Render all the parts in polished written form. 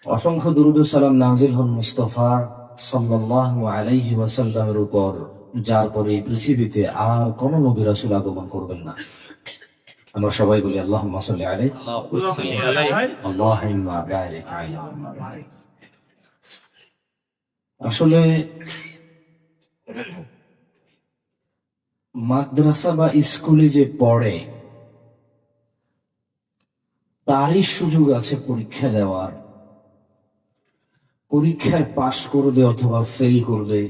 অসংখ্য দুরূদ ও সালাম নাজিল হন মুস্তাফা সাল্লাল্লাহু আলাইহি ওয়াসাল্লামের উপর, যার পরে এই পৃথিবীতে আর কোন নবী রাসূল আগমন করবেন না। আমরা সবাই বলি আল্লাহুম্মা সাল্লি আলাইহি আল্লাহুম্মা বারিক আলাইহি। আসলে মাদ্রাসা বা স্কুলে যে পড়ে তারই সুযোগ আছে পরীক্ষা দেওয়ার। পরীক্ষায় পাশ করবে অথবা ফেল করবে,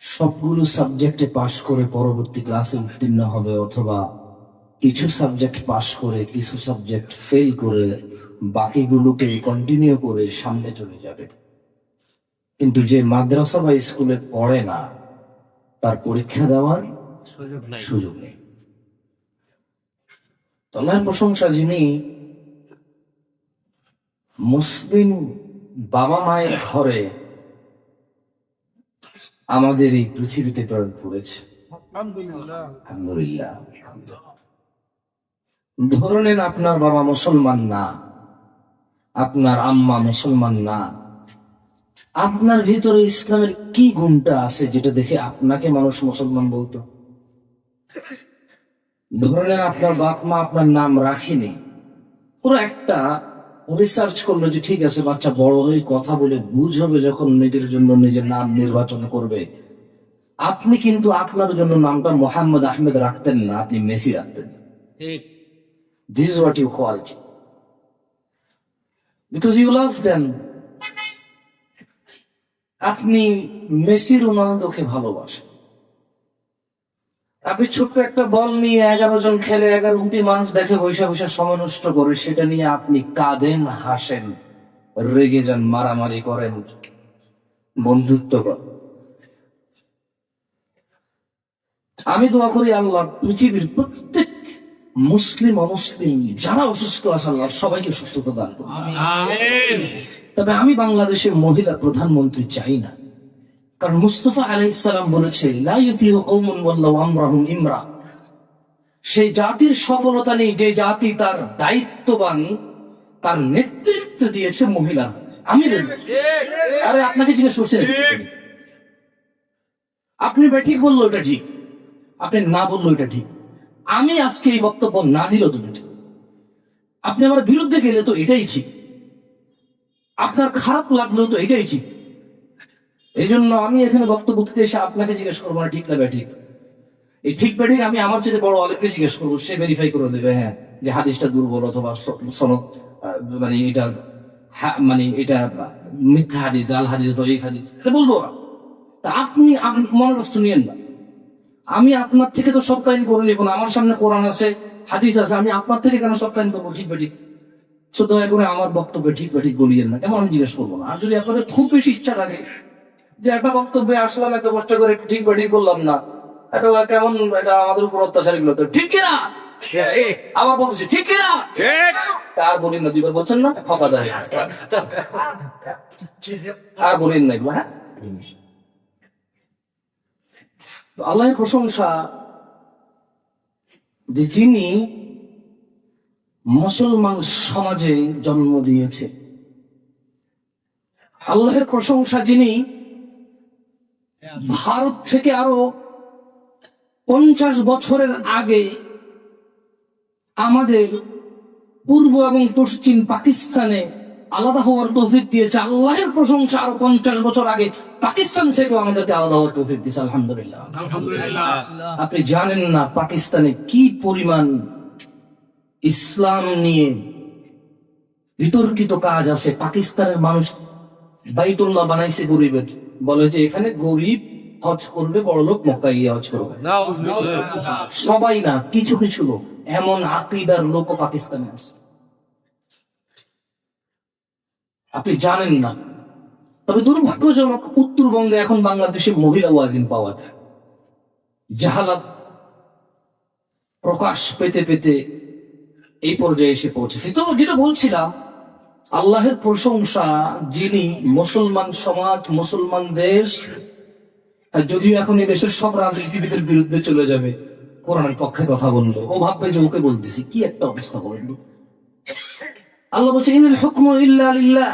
সবগুলো সাবজেক্টে পাশ করে পরবর্তী ক্লাসে উত্তীর্ণ হবে, অথবা কিছু সাবজেক্ট পাশ করে কিছু সাবজেক্ট ফেল করে বাকিগুলোকে কন্টিনিউ করে সামনে চলে যাবে। কিন্তু যে মাদ্রাসা বা স্কুলে পড়ে না, তার পরীক্ষা দেওয়ার সুযোগ নেই। আল্লাহর প্রশংসা যিনি মুসলিম বাবা মায়ের ঘরে আমাদের এই পৃথিবীতে প্রেরণ করেছে। আলহামদুলিল্লাহ। ধরে নেন আপনার বাবা মুসলমান না, আপনার আম্মা মুসলমান না, আপনার ভিতরে ইসলামের কি গুণটা আছে যেটা দেখে আপনাকে মানুষ মুসলমান বলতো? ধরে নেন আপনার বাপ মা আপনার নাম রাখেনি, পুরো একটা রিসার্চ করলো যে ঠিক আছে বাচ্চা বড় হয়ে কথা বলে বুঝ হবে যখন নিজের জন্য নিজের নাম নির্বাচন করবে। আপনি কিন্তু আপনার জন্য নামটা মোহাম্মদ আহমেদ রাখতেন না, আপনি মেসি রাখতেন। This is what you call it. Because you love them. আপনি মেসি রোনালদোকে ভালোবাসেন। আপনি ছোট্ট একটা বল নিয়ে 11 জন খেলে 11 কোটি মানুষ দেখে বৈশা বৈশা সময় নষ্ট করে, সেটা নিয়ে আপনি কাঁদেন, হাসেন, রেগে যান, মারামারি করেন, বন্ধুত্ব করেন। আমি দোয়া করি আল্লাহ পৃথিবীর প্রত্যেক মুসলিম অমুসলিম যারা অসুস্থ আছে আল্লাহ সবাইকে সুস্থতা দান করুন। তবে আমি বাংলাদেশের মহিলা প্রধানমন্ত্রী চাই না, কারণ মুস্তাফা আলাইহিস সালাম বলেছে লা ইউফলিহু কওমুন ওয়াল্লাহু আমরাহুম ইমরা। সেই জাতির সফলতা নেই যে জাতি তার দায়িত্ববান, তার নেতৃত্ব দিয়েছে মহিলা। আমি আরে আপনাকে জিজ্ঞেস করছেন, আপনি ঠিক বললো এটা ঠিক, আপনি না বললো এটা ঠিক, আমি আজকে এই বক্তব্য না দিলেও তো ঠিক, আপনি আমার বিরুদ্ধে গেলে তো এটাই ঠিক, আপনার খারাপ লাগলেও তো এটাই ঠিক। এই জন্য আমি এখানে বক্তব্য দিতে এসে আপনাকে জিজ্ঞেস করবো না ঠিক না ঠিক। এই ঠিক বেঠিক আমি আমার চেয়ে বড় আলেমকে জিজ্ঞেস করবো, সে ভেরিফাই করে দেবে হ্যাঁ যে হাদিসটা দুর্বল অথবা সনদ মানে এটা মানে এটা মিথ্যা হাদিস, জাল হাদিস, দয়ীফ হাদিস, এটা বলবো না। তা আপনি মনে কষ্ট নিয়েন না, আমি আপনার থেকে তো সব কাহিনী করে নিব না। আমার সামনে কোরআন আছে, হাদিস আছে, আমি আপনার থেকে কেন সব কাহিনী করবো ঠিক বেঠিক? সো দয়া করে আমার বক্তব্যে ঠিক বেঠিক বলিয়েন না, কেমন আমি জিজ্ঞেস করবো না। আর যদি আপনাদের খুব বেশি ইচ্ছা থাকে যে একটা বক্তব্যে আসলাম এত কষ্ট করে ঠিক বেঠিক বললাম না, এটা কেমন, এটা আমাদের উপর অত্যাচার এগুলো তো ঠিক কিনা, আবার বলতেছি ঠিক কিনা, আর বলেন না, দুইবার বলছেন না, ফাঁকা দাঁড়িয়ে আর বলেন না এগুলো। হ্যাঁ, আল্লাহর প্রশংসা যে যিনি মুসলমান সমাজে জন্ম দিয়েছে। আল্লাহর প্রশংসা যিনি ভারত থেকে আরো 50 বছরের আগে আমাদের পূর্ব এবং পশ্চিম পাকিস্তানে আলাদা হওয়ার তৌফিক দিয়েছে। আল্লাহর প্রশংসা আরো 50 বছর আগে পাকিস্তান থেকে আমাদেরকে আলাদা হওয়ার তৌফিক দিয়েছে। আলহামদুলিল্লাহ। আপনি জানেন না পাকিস্তানে কি পরিমাণ ইসলাম নিয়ে বিতর্কিত কাজ আছে। পাকিস্তানের মানুষ বাইতুল্লাহ বানাইছে গরিবের, বলে যে এখানে গরিব হজ করবে, বড় লোক মক্কায় গিয়ে হজ করবে। সবাই না, কিছু কিছু লোক, এমন আকীদার লোকও পাকিস্তানে আছে, আপনি জানেন না। তবে দুর্ভাগ্যজনক উত্তরবঙ্গে এখন বাংলাদেশে মহিলা ওয়াজিন পাওয়া যায়। জাহালাত প্রকাশ পেতে পেতে এই পর্যায়ে এসে পৌঁছেছে। তো যেটা বলছিলাম, আল্লাহর প্রশংসা যিনি মুসলমান সমাজ, মুসলমান দেশ, যদিও এখন এই দেশের সব রাজনীতিবিদের বিরুদ্ধে চলে যাবে, কোরআনের পক্ষে কথা বললো, ও ভাববে যে ওকে বলতেছি, কি একটা অবস্থা বললো। আল্লাহ বলছে ইনিল হুকমু ইল্লা লিল্লাহ।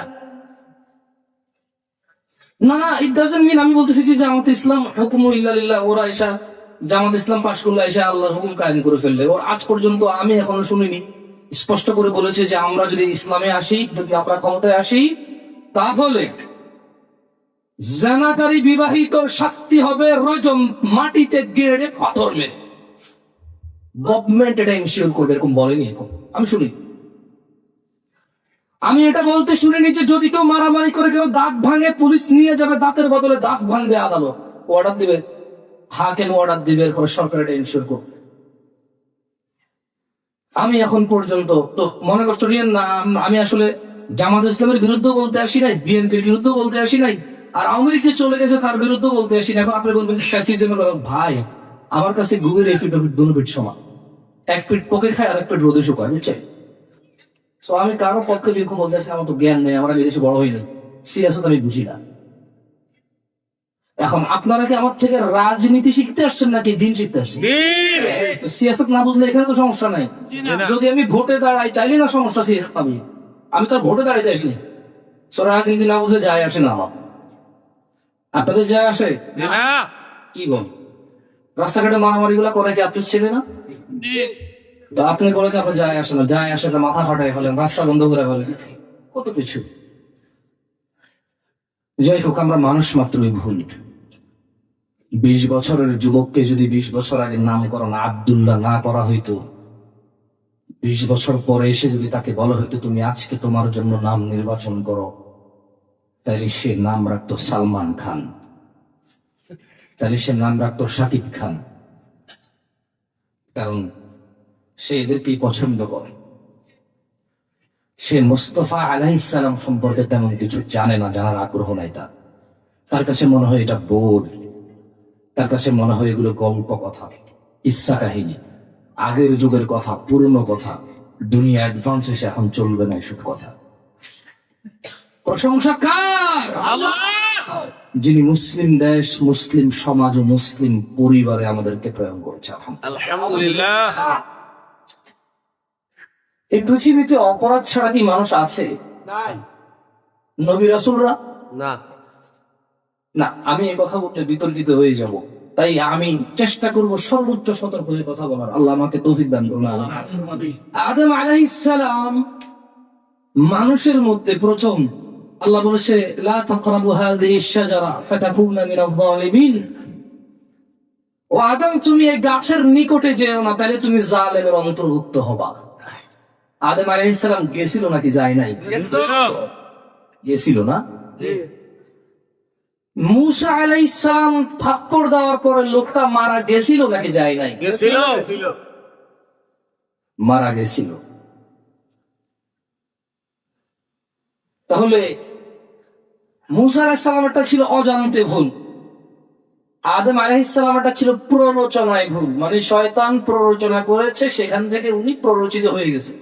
না না, ইট ডাজন্ট মিন আমি বলতেছি যে জামাত ইসলাম হুকমু ইল্লা লিল্লাহ, ওরা এসা জামাত ইসলাম পাশ করলে এসে আল্লাহর হুকুম কায়েম করে ফেললে। ওর আজ পর্যন্ত আমি এখনো শুনিনি স্পষ্ট করে বলেছে যে আমরা যদি ইসলামে আসি, যদি আমরা ক্ষমতায় আসি, তাহলে জানাকারী বিবাহিত শাস্তি হবে রজম, মাটিতে গেড়ে পাথর মেরে। গভর্নমেন্ট এটা ইনশিওর করবে, এরকম বলেনি এখন, আমি শুনি। আমি এটা বলতে শুনিনি যে যদি কেউ মারামারি করে কেউ দাঁত ভাঙে, পুলিশ নিয়ে যাবে, দাঁতের বদলে দাঁত ভাঙবে, আদালত অর্ডার দিবে, হাকিম অর্ডার দিবে, এরপরে সরকার এটা ইনশিওর করবে। আমি এখন পর্যন্ত তো মনে কষ্ট নিয়েন না, আমি আসলে জামাত ইসলামের বিরুদ্ধে বলতে আসি নাই, বিএনপির বিরুদ্ধে বলতে আসি নাই, আর আওয়ামী লীগ যে চলে গেছে তার বিরুদ্ধে বলতে আসি না। এখন আপনি বলবেন ফ্যাসিজমের কথা। ভাই, আমার কাছে গুগের এই পিঠ দুনো পিঠ সমান, এক পিঠ পোকে খায় আর এক পিঠ রোদে শুকায়, বুঝছেন? তো আমি কারো পক্ষে বিক্ষোভ বলতে আসি, আমার তো জ্ঞান নেই, আমরা বিদেশে বড় হইনি, সিরিয়াসত আমি বুঝি না। এখন আপনারা কি আমার থেকে রাজনীতি শিখতে আসছেন নাকি দিন শিখতে আসছেন? সিয়াসত না বুঝলে এখানে তো সমস্যা নাই। যদি আমি ভোটে দাঁড়াই তাইলে না সমস্যা, সিয়াসত আমি তো আর ভোটে দাঁড়াইতে আসিনি। রাজনীতি না বুঝলে যায় আসে না আমার। আপনাদের যায় আসে কি বল? রাস্তাঘাটে মারামারি গুলা করে কি আপনার ছেলে না? তো আপনি বলে যে আপনার যায় আসে না, যায় আসে না, মাথা ফাটাই ফেলেন, রাস্তা বন্ধ করে ফেলেন, কত কিছু। যাই হোক, আমরা মানুষ মাত্রই ভুল। 20 বছরের যুবককে যদি 20 বছর আগে নামকরণ আব্দুল্লাহ না করা হইতো, 20 বছর পরে এসে যদি তাকে বলা হইতো তুমি আজকে তোমার জন্য নাম নির্বাচন করো, তাহলে সে নাম রাখতো সালমান খান, তাহলে সে নাম রাখতো শাকিব খান, কারণ সে এদেরকেই পছন্দ করে। সে মুস্তফা আলাইহিস সালাম সম্পর্কে তেমন কিছু জানে না, জানার আগ্রহ নাই তার। তার কাছে মনে হয় এটা বোর, তার কাছে মনে হয় এগুলো গল্প কথা, ইচ্ছা কাহিনী, আগের যুগের কথা, পুরনো কথা, দুনিয়া অ্যাডভান্স হয়েছে, এখন চলবে না এসব কথা। প্রশংসা কার? আল্লাহ, যিনি মুসলিম দেশ, মুসলিম সমাজ ও মুসলিম পরিবারে আমাদেরকে প্রেরণ করছে। আলহামদুলিল্লাহ। এই পৃথিবীতে অপরাধ ছাড়া কি মানুষ আছে? নবী রাসূলরা না। না, আমি এই কথা বলতে বিতর্কিত হয়ে যাব, তাই আমি চেষ্টা করব সর্বোচ্চ সতর্ক হয়ে কথা বলার। আল্লাহ আমাকে তৌফিক দান করুন। আদম আলাইহিস সালাম মানুষের মধ্যে প্রথম, আল্লাহ বলেছে লা তাকরাবু হাযিহিশ শাজারা ফাতাকুনা মিনাল যালিমিন। ও আদম, তুমি এই গাছের নিকটে যেও না, তাহলে তুমি জালেমের অন্তর্ভুক্ত হবা। আদম আলাইহিস সালাম গেছিল নাকি যায় নাই? গেছিল না? মূসা আলাইহিস সালাম থাপ্পড় দেওয়ার পরে লোকটা মারা গেছিল নাকি যায় নাই? মারা গেছিল। তাহলে মূসা আলাইহিস সালামেরটা ছিল অজান্তে ভুল, আদম আলাইহিস সালামেরটা ছিল প্ররোচনায় ভুল, মানে শয়তান প্ররোচনা করেছে, সেখান থেকে উনি প্ররোচিত হয়ে গেছে।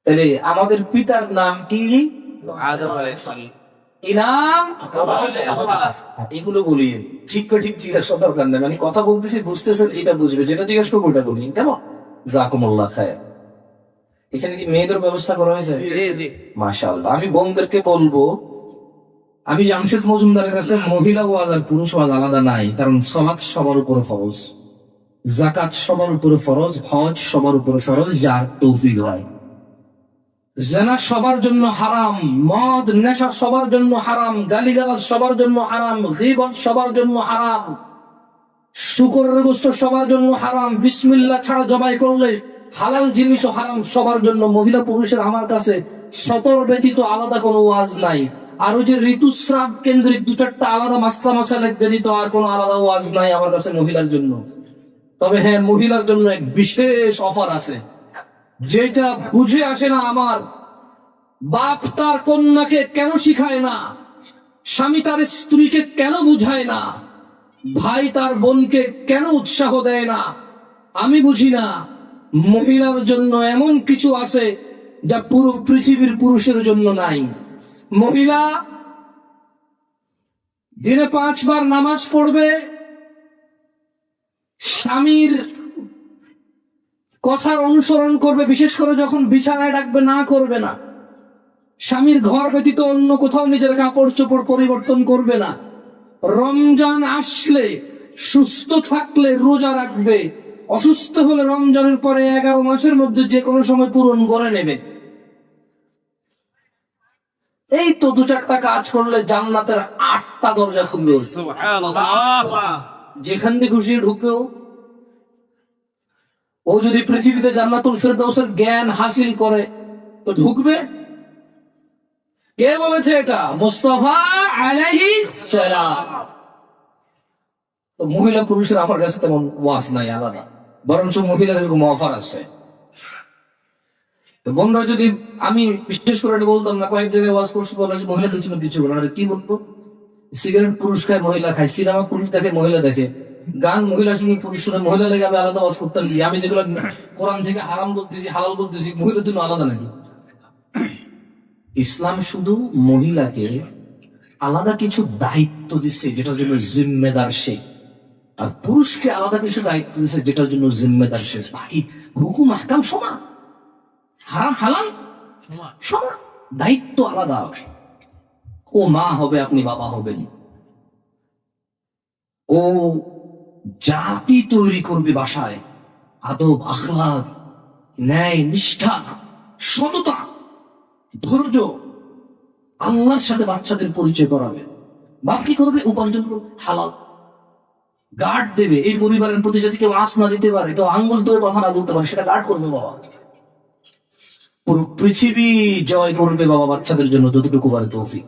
তাহলে আমাদের পিতার নাম কি? আদম আলাইহিস সালাম। কি নাম? এগুলো বলি ঠিক ঠিক জিজ্ঞাসা দরকার নেই, মানে কথা বলতেছি বুঝতেছেন, এটা বুঝবে, যেটা জিজ্ঞাসা করবো ওটা বলি, কেমন? জাকুমুল্লাহ খায়ের। এখানে কি মেয়েদের ব্যবস্থা করা হয়েছে? মাশাআল্লাহ। আমি বোনদেরকে বলবো, আমি জামশেদ মজুমদারের কাছে মহিলা ওয়াজ আর পুরুষ ওয়াজ আলাদা নাই, কারণ সালাত সবার উপরে ফরজ, যাকাত সবার উপরে ফরজ, হজ সবার উপরে ফরজ, যার তৌফিক হয়। জিনা সবার জন্য হারাম, মদ নেশা সবার জন্য হারাম, গালিগালাজ সবার জন্য হারাম, গীবত সবার জন্য হারাম, শুকরের গোশত সবার জন্য হারাম, বিসমিল্লাহ ছাড়া জবাই করলে হালাল জিনিসও হারাম সবার জন্য। মহিলা পুরুষের আমার কাছে সতর ব্যতীত আলাদা কোনো ওয়াজ নাই। আর ওই যে ঋতুস্রাব কেন্দ্রিক 2-4টা আলাদা মাসলা মাসাইল ব্যতীত আর কোনো আলাদা ওয়াজ নাই আমার কাছে মহিলার জন্য। তবে হ্যাঁ, মহিলার জন্য এক বিশেষ অফার আছে, যেটা বুঝে আসে না আমার। বাপ তার কন্যাকে কেন শিখায় না, স্বামী তার স্ত্রীকে কেন বুঝায় না, ভাই তার বোনকে কেন উৎসাহ দেয় না, আমি বুঝি না। মহিলার জন্য এমন কিছু আছে যা পুরো পৃথিবীর পুরুষের জন্য নাই। মহিলা দিনে 5 বার নামাজ পড়বে, স্বামীর কথার অনুসরণ করবে, বিশেষ করে যখন বিছানায় ডাকবে না করবে না। স্বামীর ঘর ব্যতীত অন্য কোথাও নিজের কাপড় চোপড় পরিবর্তন করবে না। রমজান আসলে সুস্থ থাকলে রোজা রাখবে, অসুস্থ হলে রমজানের পরে 11 মাসের মধ্যে যে কোনো সময় পূরণ করে নেবে। এই তো 2-4টা কাজ করলে জান্নাতের 8টা দরজা খুলবে। যেখান দিয়ে খুশি ঢুকবে ও যদি পৃথিবীতে জান্নাতুল ফেরদাউসের জ্ঞান হাসিল করে তো ঢুকবে। কে বলেছে এটা? মুস্তাফা আলাইহিস সালাম। তো মহিলা পুরুষের আমার কাছে তেমন ওয়াজ নাই আলাদা, বরঞ্চ মহিলার এরকম অফার আছে। তো বোনরা যদি আমি বিশেষ করে এটা বলতাম না, কয়েক জায়গায় ওয়াজ করছি, বলা যে মহিলাদের জন্য কিছু বলো, আরে কি বলবো? সিগারেট পুরুষ খায়, মহিলা খায়, সিনেমা পুরুষ দেখে, মহিলা দেখে, গান মহিলা শুনে, পুরুষ শুনে, মহিলা লেগে আমি আলাদা ওয়াজ করতাম কি? আমি যেগুলো কোরআন থেকে হারাম বলতেছি, হালাল বলতেছি, মহিলার জন্য আলাদা নাকি? ইসলাম শুধু মহিলাকে আলাদা কিছু দায়িত্ব দিচ্ছে যেটার জন্য জিম্মেদার সে, আর পুরুষকে আলাদা কিছু দায়িত্ব দিচ্ছে যেটার জন্য জিম্মেদার সে। বাকি হুকুম আহকাম সমান, হারাম হালাল সমান, দায়িত্ব আলাদা। ও মা হবে, আপনি বাবা হবেন। ও জাতি তৈরি করবে বাসায়, আদব, আখলাক, ন্যায়, নিষ্ঠা, সততা, ধৈর্য, আল্লাহর সাথে বাচ্চাদের পরিচয় করাবে। বাপ কি করবে? উপার্জন করবে হালাল, গার্ড দেবে। এই পরিবারের প্রতি যদি কেউ আঁচ না দিতে পারে, কেউ আঙ্গুল ধরে কথা না বলতে পারে, সেটা গার্ড করবে বাবা। পুরো পৃথিবী জয় করবে বাবা বাচ্চাদের জন্য যতটুকু পারে তৌফিক।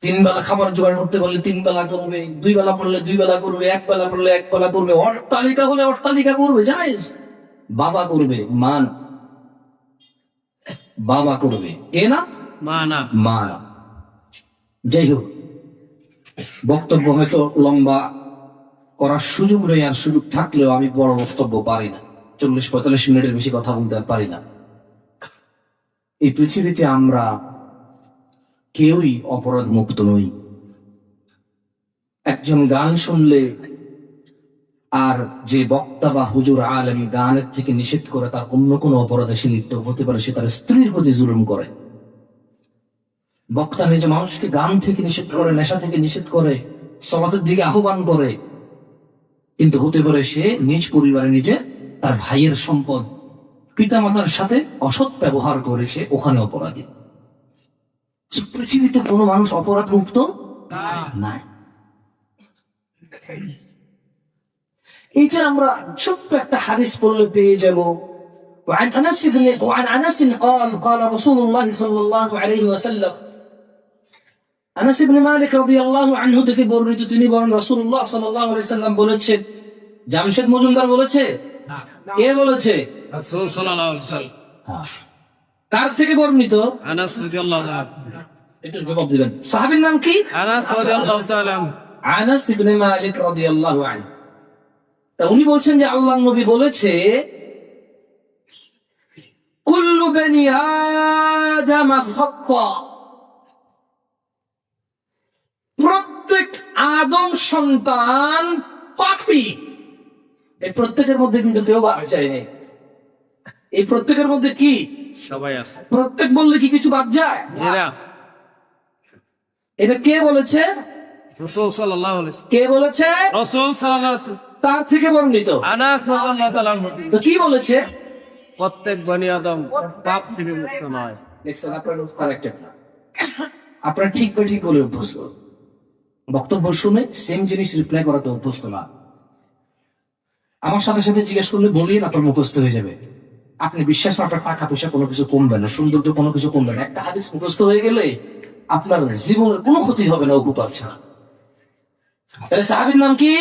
3 বেলা খাবার জোগাড় করতে পারলে 3 বেলা করবে, 2 বেলা পড়লে 2 বেলা করবে, 1 বেলা পড়লে 1 বেলা করবে, অট্টালিকা হলে অট্টালিকা করবে, জায়েজ। বাবা করবে, মা না। বাবা করবে, কে না? মা না। মা না। যাই হোক, বক্তব্য হয়তো লম্বা করার সুযোগ নেই, আর সুযোগ থাকলেও আমি বড় বক্তব্য পারি না, 40-45 মিনিটের বেশি কথা বলতে আর পারি না। এই পৃথিবীতে আমরা কেউই অপরাধ মুক্ত নই। একজন গান শুনলে আর যে বক্তা বা হুজুর আলেম গানের থেকে নিষেধ করে তার অন্য কোনো অপরাধে সে লিপ্ত হতে পারে, সে তার স্ত্রীর প্রতি জুলুম করে। বক্তা নিজে মানুষকে গান থেকে নিষেধ করে, নেশা থেকে নিষেধ করে, সালাতের দিকে আহ্বান করে, কিন্তু হতে পারে সে নিজ পরিবারে নিজে তার ভাইয়ের সম্পদ, পিতামাতার সাথে অসৎ ব্যবহার করে সে ওখানে অপরাধী। পৃথিবীতে কোনো মানুষ অপরাধ মুক্ত নাই। এইটা আমরা ছোট্ট একটা হাদিস পড়লে পেয়ে যাব। وعن أنس قال رسول الله صلى الله عليه وسلم, আনাস ইবনে মালিক রাদিয়াল্লাহু আনহু থেকে বর্ণিত, তিনি বলেন রাসূলুল্লাহ সাল্লাল্লাহু আলাইহি সাল্লাম বলেছেন। জামশেদ মজুমদার বলেছে? কে বলেছে? রাসূল সাল্লাল্লাহু আলাইহি সাল্লাম। কার থেকে বর্ণিত? আনাস রাদিয়াল্লাহু আনহু। একটু জবাব দিবেন। সাহাবীর নাম কি? আনাস রাদিয়াল্লাহু তাআলা আনহু। আনাস ইবনে মালিক রাদিয়াল্লাহু আনহু। তা উনি বলছেন যে আল্লাহর নবী বলেছে, কুল্লু বনি আদম খাত্তা, প্রত্যেক আদম সন্তান পাপী। এই প্রত্যেকের মধ্যে কিন্তু কেউ বাদ যায়নি। এই প্রত্যেকের মধ্যে কি সবাই আছে? প্রত্যেক বললে কি কিছু বাদ যায়? না। এটা কে বলেছে? রাসূল সাল্লাল্লাহু আলাইহি ওয়াসাল্লাম। কে বলেছে? রাসূল সাল্লাল্লাহু আলাইহি ওয়াসাল্লাম। কার থেকে বর্ণিত? আনাস রাদিয়াল্লাহু তাআলা আনহু। তো কি বলেছে? প্রত্যেক বনি আদম পাপ থেকে মুক্ত নয়। দেখছেন, আপনারা কারেক্টেড না, আপনারা ঠিক বা ঠিক বলে অভ্যস্ত। বক্তব্য শুনে সেম জিনিস রিপ্লাই করাতে অভ্যস্ত না। আমার সাথে সাথে জিজ্ঞেস করলে বলিয়ে আপনার মুখস্থ হয়ে যাবে। আপনি বিশ্বাস করেন, আপনার টাকা পয়সা কোনো কিছু কমবে না, সৌন্দর্য কোনো কিছু কমবে না। একটা হাদিস মুখস্থ হয়ে গেলে আপনার জীবনের কোনো ক্ষতি হবে না, উপকার ছাড়া। তাহলে সাহাবীর নাম কি?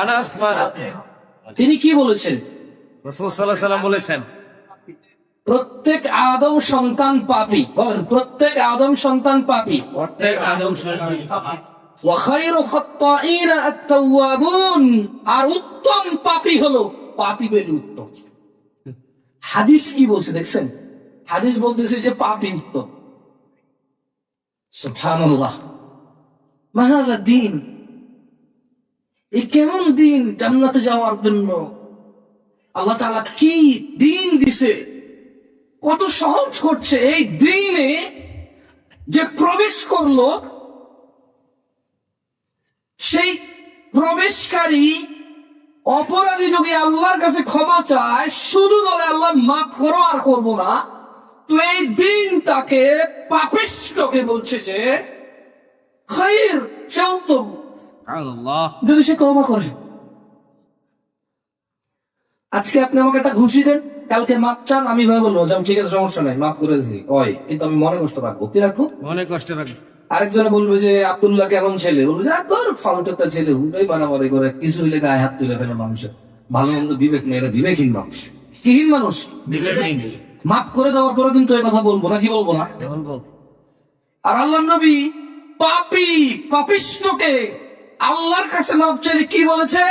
আনাস। তিনি কি বলেছেন? রাসূল সাল্লাল্লাহু আলাইহি ওয়াসাল্লাম বলেছেন, প্রত্যেক আদম সন্তান পাপী। বলেন, প্রত্যেক আদম সন্তান পাপী। প্রত্যেক আদম সন্তান পাপী। ওয়া খায়রু খাত্তাঈনা আত-তাওয়াবুন, আর উত্তম পাপী হলো পাপীদের উত্তম। হাদিস কি বলছে দেখছেন? হাদিস বলতেছে যে পাপী উত্তম। সুবহানাল্লাহ, মা হাযা দ্বীন, এই কেমন দিন জান্নাতে যাওয়ার জন্য আল্লাহ তাআলা কি দিন দিছে, কত সহজ করছে। এই দিনে যে প্রবেশ করলো, সেই প্রবেশকারী অপরাধী যদি আল্লাহর কাছে ক্ষমা চায়, শুধু বলে আল্লাহ মাফ করো আর করবো না, তো এই দিন তাকে পাপিষ্ঠকে বলছে যে খায়র, সে উত্তম, যদি সে তওবা করে। আজকে আপনি আমাকে একটা ঘুষি দেন, কালকে মাপ চান, আমি ভাই বলবো যে ঠিক আছে সমস্যা নাই, মাফ করেছি, হয়, কিন্তু আমি মনে কষ্ট রাখবো। কি রাখবো? মনে কষ্ট রাখবো। আরেকজনে বলবে যে আব্দুল্লাহ কেমন ছেলে, বলবে যে তোর ফালতু একটা ছেলে, হুদাই মারামারি করে, কিছু হইলে গায়ে হাত তুলে ফেলে মানুষের। ভালো মন্দ বিবেক নেই, এটা বিবেকহীন মানুষ, কিহীন মানুষ। মাফ করে দেওয়ার পরে কিন্তু এই কথা বলবো না, কি বলবো না? আর আল্লাহ নবী পাপী পাপিষ্ঠকে আল্লাহর কাছে মাপ চাইলে কি বলেছে?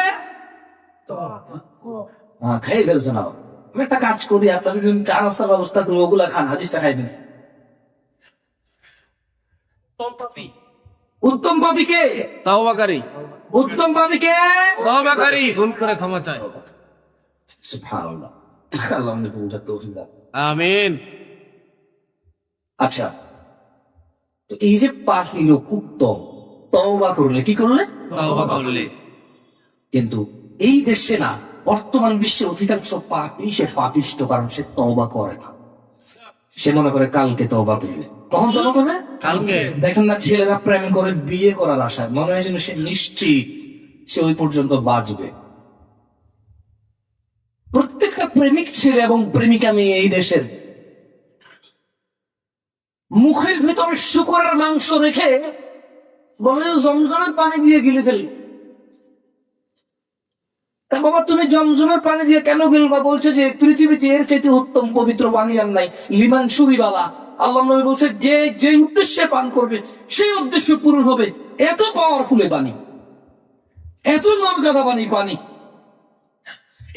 খেয়ে ফেলছে না, আমি একটা কাজ করি, আপনাকে যদি চা নাস্তার ব্যবস্থা করি, ওগুলা খান, হাদিসটা খাইবেন। উত্তম পাপী কে? তাওবাকারী। উত্তম পাপী কে? তাওবাকারী, ভুল করে ক্ষমা চায়। সুবহানাল্লাহ, আল্লাহ আমাদের বুঝার তৌফিক দান। আমিন। আচ্ছা, তো এই যে পাপী লোক উত্তম, তওবা করলে, কি করলে? তওবা করলে। কিন্তু এই দেশে না, বর্তমান বিশ্বের অধিকাংশ পাপী সে পাপিষ্ঠ, কারণ সে তওবা করে না। সে মনে করে কালকে তওবা করবে। কখন তওবা করবে? কালকে। দেখেন না, ছেলেরা প্রেম করে বিয়ে করার আশায়, মনে হয় যেন সে নিশ্চিত সে ওই পর্যন্ত বাঁচবে। প্রত্যেকটা প্রেমিক ছেলে এবং প্রেমিকা মেয়ে এই দেশের মুখের ভিতরে শুকরের মাংস রেখে বলে জমজমের পানি দিয়ে গিলে ফেলি। তা বাবা, তুমি জমজমের পানি দিয়ে কেন গিলবা? বলছে যে পৃথিবীতে এর চাইতে উত্তম পবিত্র পানি আর নাই, লিমান সুরিবালা। আল্লাহ নবী বলছে যে যে উদ্দেশ্যে পান করবে সেই উদ্দেশ্য পূরণ হবে। এত পাওয়ারফুল পানি, এত মর্যাদা পানি,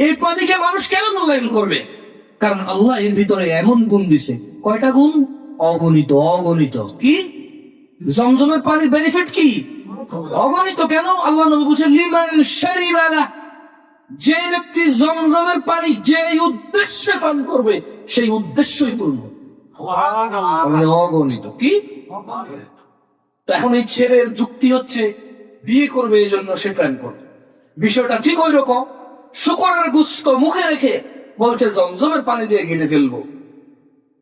এই পানিকে মানুষ কেন মূল্যায়ন করবে? কারণ আল্লাহ এর ভিতরে এমন গুণ দিছে। কয়টা গুণ? অগণিত। অগণিত। কি জমজমের পানির বেনিফিট কি? অগণিত। কেন? আল্লাহ নবী বলছেন লিমান শারিবালা, যে ব্যক্তি জমজমের পানি যে উদ্দেশ্যে পান করবে সেই উদ্দেশ্যই পূর্ণ। অগণিত। কি? তো এখন এই ছেলের যুক্তি হচ্ছে বিয়ে করবে, এই জন্য সে প্রেম করবে। বিষয়টা ঠিক ওই রকম, শুকরের গোশত মুখে রেখে বলছে জমজমের পানি দিয়ে গিলে ফেলবো।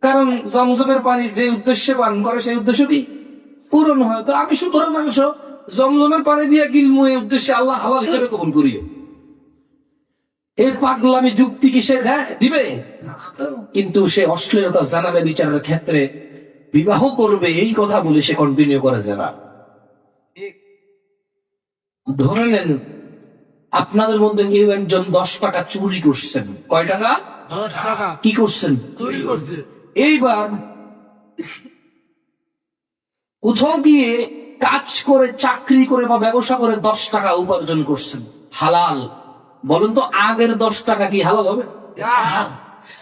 কারণ জমজমের পানি যে উদ্দেশ্যে পান করে সেই উদ্দেশ্য কি পূরণ হয়। তো আমি শুকরের মাংস জমজমের পানি দিয়ে গিলবো, এই উদ্দেশ্যে আল্লাহ হালাল হিসেবে কবুল করিও। এই পাগলামি যুক্তি কি সে দিবে? কিন্তু সে অশ্লীলতা জানাবে বিচারের ক্ষেত্রে, বিবাহ করবে এই কথা বলে সে কন্টিনিউ করে জানা। ধরে নেন আপনাদের মধ্যে কেউ একজন 10 টাকা চুরি করছেন। কয় টাকা? 10 টাকা। কি করছেন? চুরি করছেন। এইবার কোথাও গিয়ে কাজ করে, চাকরি করে বা ব্যবসা করে 10 টাকা উপার্জন করছেন, হালাল। বলুন তো আগের 10 টাকা কি হালাল হবে?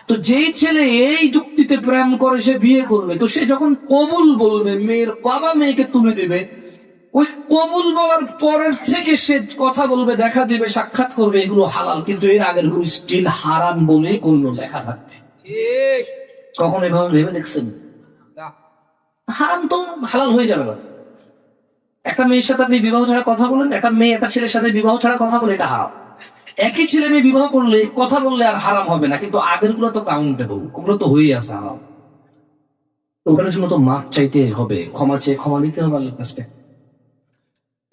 তো যেই ছেলে এই যুক্তিতে প্রেম করে সে বিয়ে করবে, তো সে যখন কবুল বলবে, মেয়ের বাবা মেয়েকে তুলে দেবে, ওই কবুল বলার পরের থেকে সে কথা বলবে, দেখা দিবে, সাক্ষাৎ করবে, এগুলো হালাল। কিন্তু এর আগের গুলো স্টিল হারাম বলে কোন লেখা থাকবে। কখন এভাবে ভেবে দেখছেন? হারাম তো হালাল হয়ে যাবে। একটা মেয়ের সাথে আপনি বিবাহ ছাড়া কথা বলেন, একটা মেয়ে একটা ছেলের সাথে বিবাহ ছাড়া কথা বলে, এটা হারাম। একই ছেলে মেয়ে বিবাহ করলে কথা বললে আর হারাম হবে না, কিন্তু আগের গুলো তো কাউন্টেবল, ওগুলো তো হয়ে আছে হারাম। ওখানের জন্য তো মাপ চাইতে হবে, ক্ষমা চেয়ে ক্ষমা নিতে হবে আল্লাহর কাছে।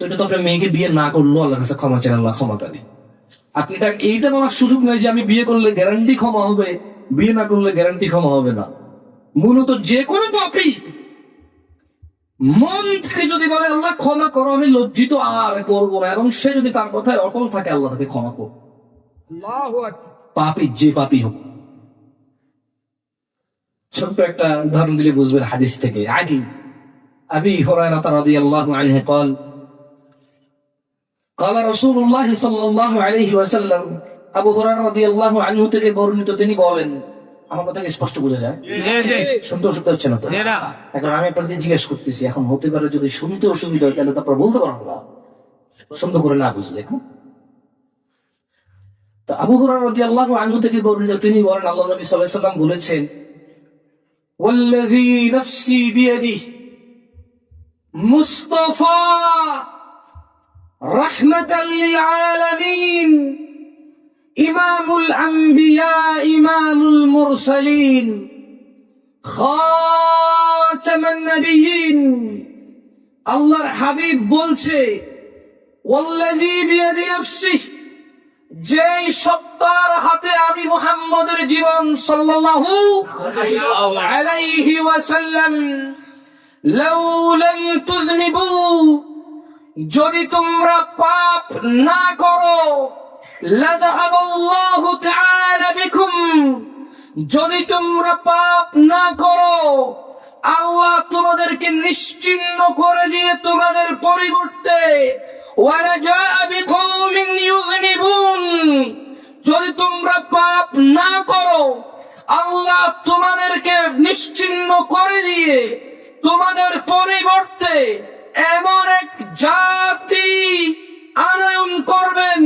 তো এটা তো আপনার মেয়েকে বিয়ে না করলেও আল্লাহর কাছে ক্ষমা চেয়ে আল্লাহ ক্ষমাকারী। আপনি এইটা বলার সুযোগ নেই যে আমি বিয়ে করলে গ্যারান্টি ক্ষমা হবে, বিয়ে না করলে গ্যারান্টি ক্ষমা হবে না। মূলত যে কোনো পাপী মন থেকে যদি বলে আল্লাহ ক্ষমা করো, আমি লজ্জিত আর করবো না, এবং সে যদি তার কথায় অটল থাকে, আল্লাহ তাকে ক্ষমা করো। পাপী যে পাপী হোক। ছোট্ট একটা উদাহরণ দিলে বুঝবেন হাদিস থেকে। আগে আবি হুরায়রা রাদিয়াল্লাহু আনহু قال قال رسول الله صلى الله عليه وسلم, আবু হুরায়রা রাদিয়াল্লাহু আনহু থেকে বর্ণিত, তিনি বলেন, আমার কথা স্পষ্ট বোঝা যায়? শুনতে অসুবিধা হচ্ছে না তো? এখন আমি আপনাদের জিজ্ঞেস করতেছি, এখন হতে পারে যদি শুনতে অসুবিধা হয় তাহলে তো আপনারা বলতে পারবো না, শুনতে করে না বুঝলে। তো আবু হুরায়রা রাদিয়াল্লাহু আনহু থেকে বর্ণিত, তিনি বলেন আল্লাহ নবী সাল্লাল্লাহু আলাইহি ওয়াসাল্লাম বলেছেন, ওয়াল্লাযী নাফসি বিয়াদিহি মুস্তাফা রাহমাতাল লিল আলামিন ইমামুল আম্বিয়া ইমামুল মুরসালিন খাতামান নবিয়্যিন। আল্লাহর হাবিব বলছে, ওয়াল্লাযী বিয়াদি নাফসিহি, যেই সত্তার হাতে আমি মুহাম্মদের জীবন সাল্লাল্লাহু আলাইহি ওয়াসাল্লাম, লাউ লাম তুযনিবু, যদি তোমরা পাপ না করো, লাযাহাবাল্লাহু তাআলা বিকুম, যদি তোমরা পাপ না করো, আল্লাহ তোমাদেরকে নিশ্চিহ্ন করে দিয়ে তোমাদের পরিবর্তে ওয়ালা জাআ বিকওমিন ইউযনিবুন, যদি তোমরা পাপ না করো, আল্লাহ তোমাদেরকে নিশ্চিহ্ন করে দিয়ে তোমাদের পরিবর্তে এমন এক জাতি আনয়ন করবেন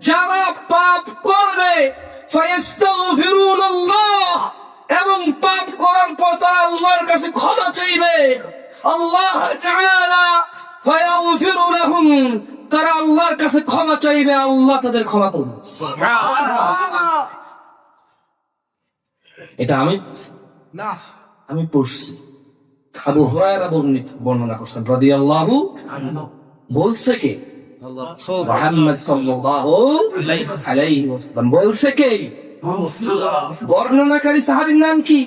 যারা পাপ করবে, ফায়াস্তাগফিরুনাল্লাহ, এবং পাপ করার পর তারা আল্লাহর কাছে ক্ষমা চাইবে, আল্লাহ তাআলা ফায়াগফিরু লাহুম, তারা আল্লাহর কাছে ক্ষমা চাইবে, আল্লাহ তাদের ক্ষমা করবে। সুবহানাল্লাহ। এটা আমি পড়ছি, আবু হুরায়রা বর্ণনা করছেন রাদিয়াল্লাহু আনহু। বলছে কে? মুহাম্মদ সাল্লাল্লাহু আলাইহি ওয়াসাল্লাম। বলছে কে? বর্ণনাকারী সাহাবীর নাম কি?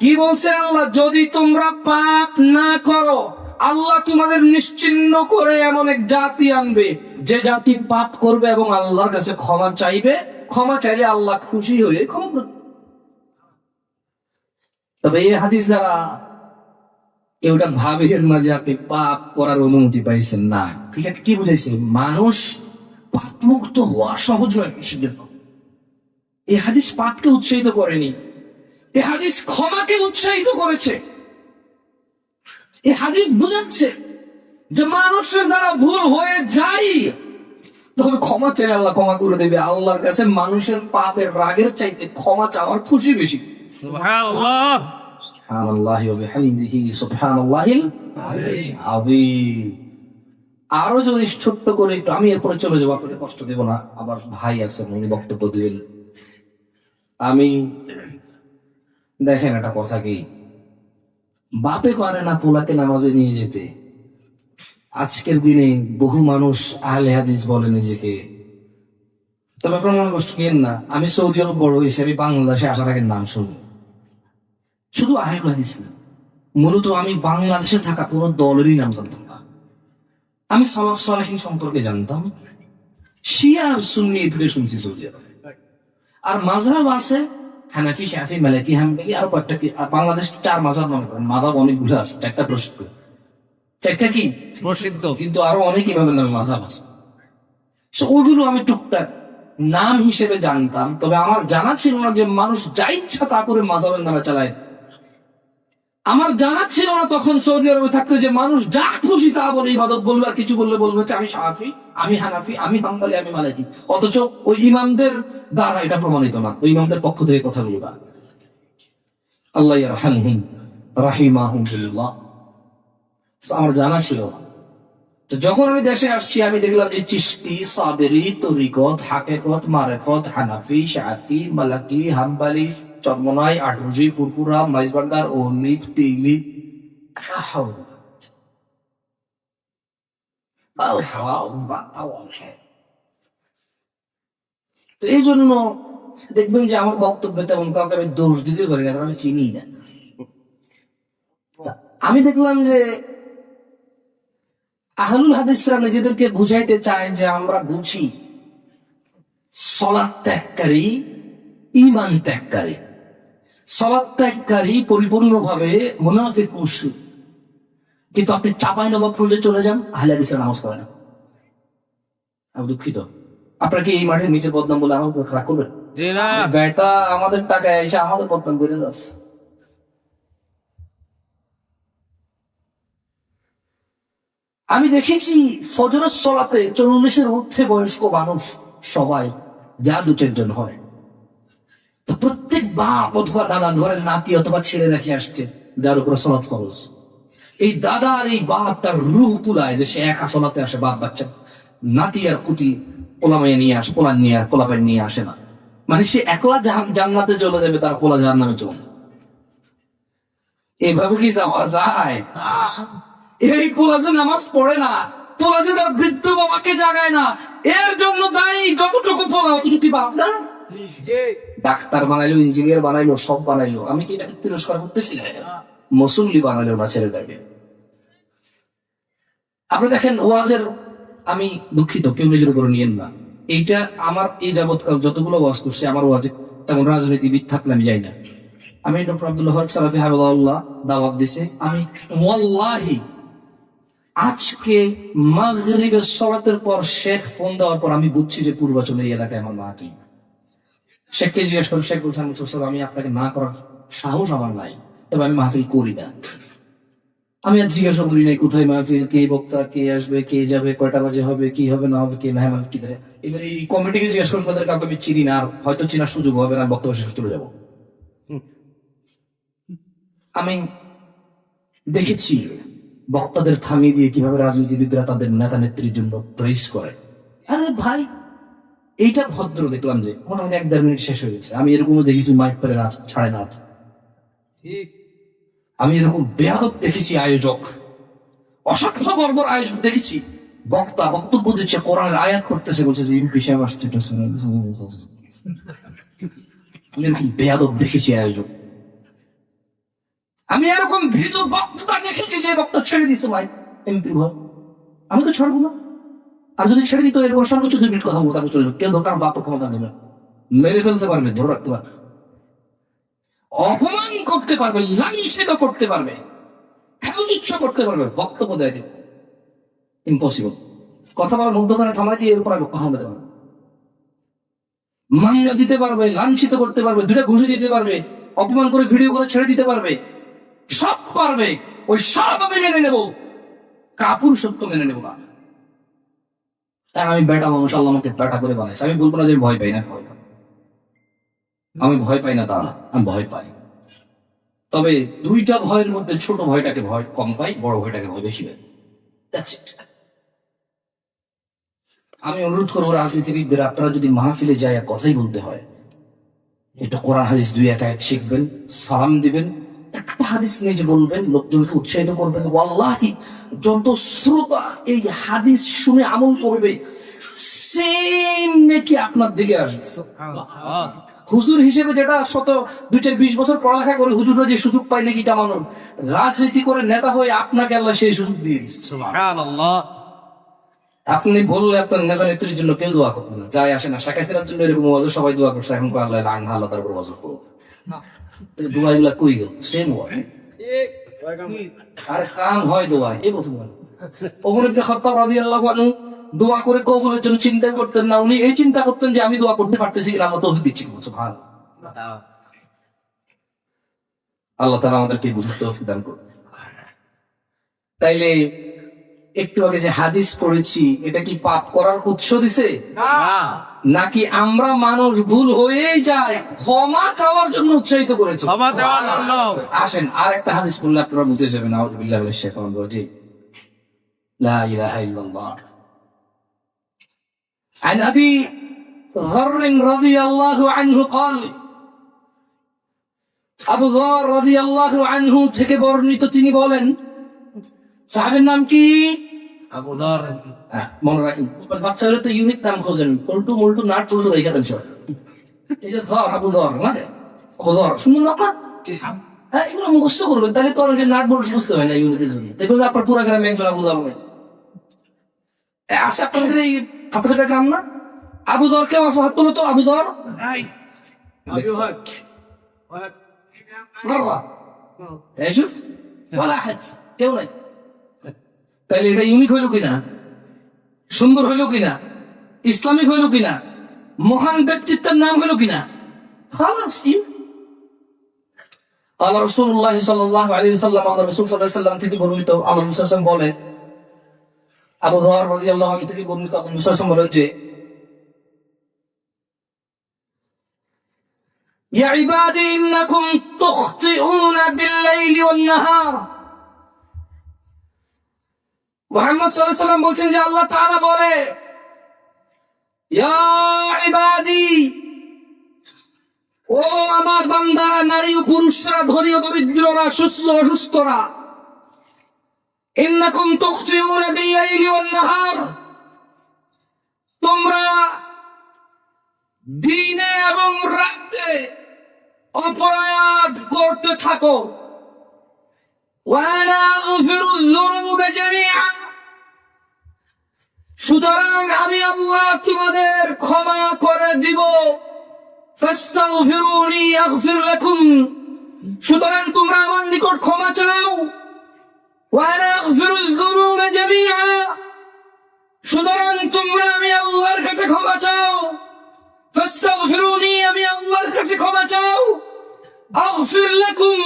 কি বলছে আল্লাহ? যদি তোমরা পাপ না করো, আল্লাহ তোমাদের নিশ্চিহ্ন করে এমন এক জাতি আনবে, যে জাতি পাপ করবে এবং আল্লাহর কাছে ক্ষমা চাইবে, ক্ষমা চাইলে আল্লাহ খুশি হয়ে ক্ষমা করবে। তবে এই হাদিস দ্বারা কেউটা ভাবেন না যে আপনি পাপ করার অনুমতি পাইছেন, না। ঠিক আছে, কি বুঝাইছে? মানুষ পাপ মুক্ত হওয়া সহজ নয় মানুষের জন্য। এই হাদিস পাপকে উৎসাহিত করেনি, এই হাদিস ক্ষমাকে উৎসাহিত করেছে। এই হাদিস বুঝাচ্ছে যে মানুষের দ্বারা ভুল হয়ে যায়, তবে ক্ষমা চাইলে আল্লাহ ক্ষমা করে দেবে। আল্লাহর কাছে মানুষের পাপের রাগের চাইতে ক্ষমা চাওয়ার খুশি বেশি। সুবহানাল্লাহ, সুবহানাল্লাহি ওয়া বিহামদিহি, সুবহানাল্লাহিল আযীম। আরো যদি ছোট্ট করে একটু, আমি এরপরে চলে যাবো, আপনাকে কষ্ট দেব না, আবার ভাই আছেন উনি বক্তব্য দিবেন। আমি দেখেন একটা কথা কি, বাপে পারে না পোলাকে নামাজে নিয়ে যেতে। আজকের দিনে বহু মানুষ আহলে হাদিস বলে নিজেকে। তবে আপনার মনে কষ্ট নিয়েন না, আমি সৌদি আরব বড় হয়েছি, আমি বাংলাদেশে আসার আগের নাম শুনি শুধু আহলে হাদিস না, মূলত আমি বাংলাদেশে থাকা কোনো দলেরই নাম জানতাম না। আমি সালাফ সালেহীন সম্পর্কে জানতাম, শিয়া আর সুন্নি এই দুটো শুনছি সৌদি আরবে। আর মাযহাব আছে হানাফি, শাফি, মালিকি, হাম্বলি, আর কয়েকটা কি। বাংলাদেশ 4 মাযহাব মনে করেন, মাযহাব অনেকগুলো আছে, 4টা প্রসিদ্ধ, 4টা কি প্রসিদ্ধ, কিন্তু আরো অনেক ইমামের নামে মাযহাব আছে। ওইগুলো আমি টুকটাক নাম হিসেবে জানতাম, তবে আমার জানা ছিল না যে মানুষ যা ইচ্ছা তা করে মাযহাবের নামে চালায়। আমার জানা ছিল না তখন সৌদি আরবে থাকতে যে মানুষ যা খুশি তা বলে ইবাদত বলবে, আর কিছু বললে বলবে আমি শাফি, আমি হানাফি, আমি হাম্বলি, আমি মালিকি। অথচ ওই ইমামদের দ্বারা এটা প্রমাণিত না, ওই ইমামদের পক্ষ থেকে কথাগুলো না। আল্লাহ ইয়ারহামহুম রাহিমাহুমুল্লাহ। আমার জানা ছিল না। তো যখন আমি দেশে আসছি, আমি দেখলাম যে চিশতি, সাবেরি, তরিকত, হাকিকত, মারিফত, হানাফি, শাফি, মালিকি, হাম্বলি, চরমনাই, আটরুজি, ফুরপুরা, মাইজবান্ডার, ওহলিফ, তিলি, তো এই জন্য দেখবেন যে আমার বক্তব্যে তেমন কাউকে আমি দোষ দিতে পারি না, কারণ আমি চিনি না। আমি দেখলাম যে আহলুল হাদিসরা নিজেদেরকে বুঝাইতে চায় যে আমরা বুঝি সালাত ত্যাগকারী, ঈমান ত্যাগকারী। সালাত ত্যাগকারী পরিপূর্ণভাবে মুনাফিক, মুশরিক। কিন্তু আপনি চাঁপাইনবাবগঞ্জে চলে যান, আহলে হাদিসরা নামাজ পড়ে না। আমি দুঃখিত, আপনারা কি এই মাঠে নিজের বদনাম বলে আমার রাগ করবেন? বেটা আমাদের টাকায় এসে আমাদের বদনাম করে যাচ্ছে। আমি দেখেছি ফজরের সালাতে 40-এর ঊর্ধ্বে বয়স্ক মানুষ সবাই যা দু চারজন হয়। তো প্রত্যেক বাপ অথবা দাদা ঘরের নাতি অথবা ছেলে রেখে আসছে যার উপরে সলাৎ ফরজ, এই দাদা আর এই বাপ তার রুহ কুলায় যে সে একা সলাতে আসে, বাপ বাচ্চা নাতি আর কুতি পোলামাইয়া নিয়ে আসে, পোলা নিয়ে আর পোলাপাই নিয়ে আসে না, মানে সে একলা জান্নাতে চলে যাবে, তার পোলা জাহান্নামে চলে যাবে। এভাবে কি যাওয়া যায়? এই পোলা যে নামাজ পড়ে না, পোলা যে তার বৃদ্ধ বাবাকে জাগায় না, এর জন্য দায়ী যতটুকু পোলা অতটুকু বাপ না। ডাক্তার বানাইলো, ইঞ্জিনিয়ার বানাইলো, সব বানাইলো, আমি কি এটাকে তিরস্কার করতেছি না? মুসল্লি বানাইলো না ছেলেটাকে। আপনি দেখেন ওয়াজের, আমি দুঃখিত, কেউ নিজের উপরে নিয়েন না, এইটা আমার এই যাবৎকাল যতগুলো ওয়াজ করছে আমার ওয়াজে তেমন রাজনীতিবিদ থাকলে আমি যাই না। আমি ডক্টর আব্দুল্লাহ হক সালাফি হাফিজাহুল্লাহ দাওয়াত দিছে, আমি ওয়াল্লাহি আজকে মাগরিবের সালাতের পর শেখ ফোন দেওয়ার পর আমি বুঝছি যে পূর্বাচলে এই এলাকায় আমার মাহফিল। শেখকে জিজ্ঞেস করি, শেখ বলছেন আমি আপনাকে না করার সাহস আমার নাই, তবে আমি মাহফিল করি না। আমি আর জিজ্ঞাসা করি নাই কোথায় মাহফিল, কে বক্তা, কে আসবে, কে যাবে, কয়টা বাজে হবে, কি হবে না হবে, কে মেহমান কি ধরে। এবার এই কমিটিকে জিজ্ঞেস করেন, তাদের কাউকে আমি চিনি না, আর হয়তো চেনার সুযোগ হবে না, বক্তব্য শেষে চলে যাবো। আমি দেখেছি বক্তাদের থামিয়ে দিয়ে কিভাবে রাজনীতিবিদরা তাদের নেতা নেত্রীর জন্য প্রেস করে। আরে ভাই, এইটা ভদ্র দেখলাম যে মোটামুটি 1-1.5 মিনিট শেষ হয়ে গেছে। আমি এরকমও দেখেছি মাইক পেরে নাচ ছাড়ে না, আমি এরকম বেয়াদব দেখেছি আয়োজক, অসভ্য বর্বর আয়োজক দেখেছি। বক্তা বক্তব্য দিচ্ছে, কোরআনের আয়াত করতেছে, বলছে যে এমপি সাহেব আসছে, আমি এরকম বেয়াদব দেখেছি আয়োজক। আমি এরকম ভীত বক্তা দেখেছি যে বক্তা ছেড়ে দিচ্ছে ভাই এমপি ভয়, আমি তো ছাড়বো না। আর যদি ছেড়ে দিত এরপর সর্বোচ্চ 2 মিনিট কথা বলতে আমি চলবে, কেউ দোকান বাপ ক্ষমতা দেবে, মেরে ফেলতে পারবে, ধরে রাখতে পারবে, অপমান করতে পারবে, লাঞ্ছিত করতে পারবে, হেউচ্ছ করতে পারবে, বক্তব্য দেয় দেবে, ইম্পসিবল। কথা বলার মধ্যখানে থামাই দিয়ে এর উপর কথা বলতে পারবে, মামলা দিতে পারবে, লাঞ্ছিত করতে পারবে, 2টা ঘুষি দিতে পারবে, অপমান করে ভিডিও করে ছেড়ে দিতে পারবে, সব পারবে। ওই সব আমি মেনে নেব, কাপুর সত্য মেনে নেব না। তাই আমি বেটা মানুষ, আল্লাহ আমাকে বেটা করে বানাইছে। আমি বলবো না যে ভয় পাই না, ভয় পাই, আমি ভয় পাই না তা না, আমি ভয় পাই। তবে 2টা ভয়ের মধ্যে ছোট ভয়টাকে ভয় কম পাই, বড় ভয়টাকে ভয় বেশি পাই। আমি অনুরোধ করবো রাজনীতিবিদদের, আপনারা যদি মাহফিলে যায় কথাই বলতে হয়, এটা কোরআন হাদিস 2-1 আয়াত শিখবেন, সালাম দিবেন, একটা হাদিস নিয়ে যে বলবেন, লোকজনকে উৎসাহিত করবেন। ওয়াল্লাহি যত শ্রোতা এই হাদিস শুনে আমল করবে, সেম নেকি আপনার দিকে আসবে। হুজুর হিসেবে যেটা 2-20 বছর পড়ালেখা করে হুজুররা যে সুযোগ পায় নাকি কামানোর, রাজনীতি করে নেতা হয়ে আপনাকে আল্লাহ সেই সুযোগ দিয়ে দিচ্ছে। সুবহানাল্লাহ। আপনি বললে আপনার নেতা নেত্রীর জন্য কেউ দোয়া করবে না, যাই আসে না। শেখ হাসিনার জন্য এরকম ওয়াজ সবাই দোয়া করছে, এখন আল্লাহ আল্লাহ তার উপর ওয়াজ করবো, দোয়া এগুলা কই গেল? সেম ওয়াজ আর কাম হয় দোয়া। এই বছর ওমর ইবনে খাত্তাব রাদিয়াল্লাহু আনহু দোয়া করে কবুলের জন্য চিন্তা করতেন না, উনি এই চিন্তা করতেন যে আমি দোয়া করতে পারতেছি কিনা, আল্লাহ তৌফিক দিচ্ছি। সুবহানাল্লাহ। আল্লাহ তাআলা আমাদেরকে বুঝতে তৌফিক দান করুন। তাইলে একটু আগে যে হাদিস পড়েছি, এটা কি পাপ করার উৎস দিছে? নাকি আমরা মানুষ ভুল হয়েই যায় ক্ষমা চাওয়ার জন্য উৎসাহিত করেছে? আসেন আর একটা হাদিস পড়লে আপনারা বুঝে যাবেন। আউযু বিল্লাহি মিনাশ শাইতানির রাজিম। লা ইলাহা ইল্লাল্লাহ। عن أبي ذر رضي الله عنه قال, আবু যর রাদিয়াল্লাহু আনহু থেকে বর্ণিত, তিনি বলেন, সাহাবীর নাম কি? আবু যর। মনে রাখেন, বাচ্চা হলে তো ইউনিক নাম খোঁজেন, পল্টু মল্টু নাট পল্টু রেখে দেন সব। এই যে ধর, আবু যর, মানে আবু যর, শুনুন না? হ্যাঁ, এগুলো মুখস্থ করবেন, তাহলে তো যে নাট বল্টু বুঝতে হয় না ইউনিটের জন্য। দেখুন যে আপনার পুরা গ্রামে একজন আবু যর হবে। আচ্ছা, আপনাদের এই আপনাদের গ্রাম না? আবু যর কেউ আছে? হাত তোলো তো। আবু যর কেউ নাই। তাহলে এটা ইউনিক হইল কিনা, সুন্দর হইল কিনা, ইসলামিক হইল কিনা, মহান ব্যক্তিত্বের নাম হইল কিনা? আল্লাহ রাসূলুল্লাহ সাল্লাল্লাহু আলাইহি ওয়াসাল্লাম, আল্লাহ রাসূল সাল্লাল্লাহু আলাইহি ওয়াসাল্লাম থেকে বর্ণিত, আল্লাহ রাসূল সাল্লাল্লাহু আলাইহি ওয়াসাল্লাম বলেন, আবু যর রাদিয়াল্লাহু আনহু থেকে বর্ণিত, আল্লাহ রাসূল সাল্লাল্লাহু আলাইহি ওয়াসাল্লাম বলেন যে, ইয়া ইবাদি ইন্নাকুম তুখতিউনা বিল-লাইলি ওয়ান-নাহার। মুহাম্মদ সাল্লাল্লাহু আলাইহি ওয়াসাল্লাম বলছেন যে আল্লাহ তাআলা বলে, ইয়া ইবাদি, ও আমার বান্দারা, নারী ও পুরুষরা, ধনী ও দরিদ্ররা, সুস্থ ও অসুস্থরা, ইন্নাকুম তুখতিউনা বিল-লাইলি ওয়ান-নাহার, তোমরা দিনে এবং রাতে অপরাধ করতে থাকো। ওয়ানা আগফিরুয যুনুবা জামিআ, সুতরাং আমি আল্লাহ তোমাদের ক্ষমা করে দিব। ফাস্তাগফিরুনি আগফির লাকুম, সুতরাং তোমরা আমার নিকট ক্ষমা চাও। ওয়ানা আগফিরুয যুনুবা জামিআ, সুতরাং তোমরা আমি আল্লাহর কাছে ক্ষমা চাও। ফাস্তাগফিরুনি, আমি আল্লাহর কাছে ক্ষমা চাও। আগফির লাকুম,